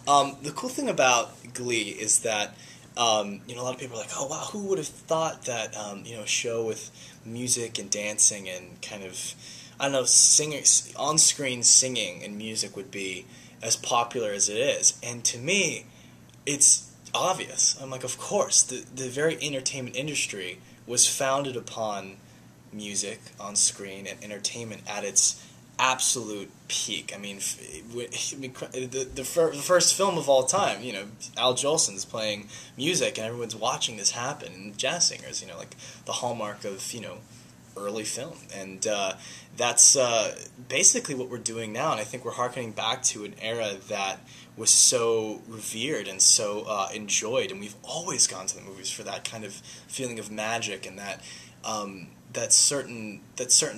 The cool thing about Glee is that a lot of people are like, oh wow, who would have thought that a show with music and dancing and kind of, I don't know, singers on-screen singing and music would be as popular as it is. And to me, it's obvious. I'm like, of course, the very entertainment industry was founded upon music on screen and entertainment at its absolute peak. I mean, the first film of all time, Al Jolson's playing music and everyone's watching this happen, and jazz singers, like the hallmark of, early film. And that's basically what we're doing now, and I think we're harkening back to an era that was so revered and so enjoyed, and we've always gone to the movies for that kind of feeling of magic and that certain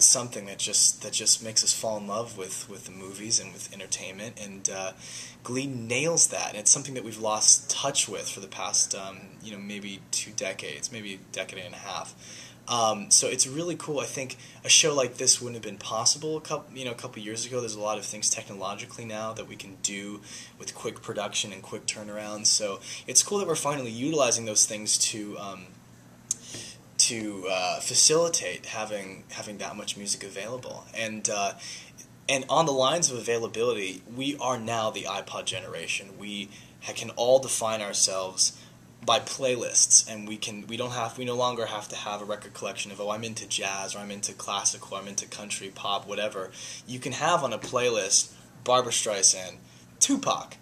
something that just makes us fall in love with the movies and with entertainment, and Glee nails that, and it's something that we've lost touch with for the past maybe 2 decades, maybe a decade and a half. So it's really cool. I think a show like this wouldn't have been possible a couple years ago. There's a lot of things technologically now that we can do with quick production and quick turnarounds. So it's cool that we're finally utilizing those things to facilitate having that much music available. And on the lines of availability, we are now the iPod generation. We can all define ourselves by playlists, and we no longer have to have a record collection of, oh, I'm into jazz, or I'm into classical, or I'm into country, pop, whatever. You can have on a playlist Barbra Streisand, Tupac,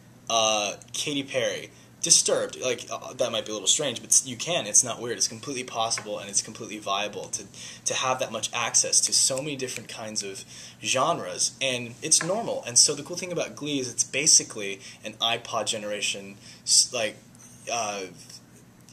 Katy Perry, Disturbed. Like that might be a little strange, but you can. It's not weird. It's completely possible, and it's completely viable to have that much access to so many different kinds of genres, and it's normal. And so the cool thing about Glee is it's basically an iPod generation, like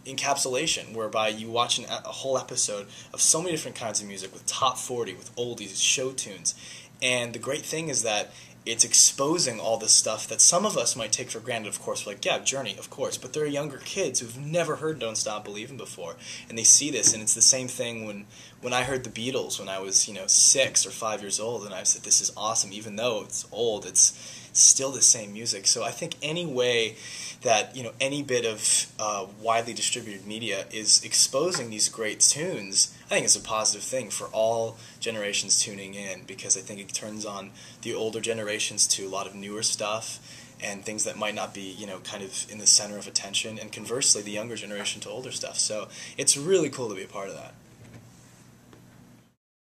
encapsulation, whereby you watch a whole episode of so many different kinds of music with top 40, with oldies, show tunes. And the great thing is that it's exposing all this stuff that some of us might take for granted, of course. We're like, yeah, Journey, of course. But there are younger kids who've never heard Don't Stop Believin' before, and they see this, and it's the same thing when I heard the Beatles when I was 6 or 5 years old, and I said, this is awesome. Even though it's old, it's still the same music. So I think any way that any bit of widely distributed media is exposing these great tunes, I think it's a positive thing for all generations tuning in, because I think it turns on the older generations to a lot of newer stuff and things that might not be kind of in the center of attention, and conversely the younger generation to older stuff. So it's really cool to be a part of that.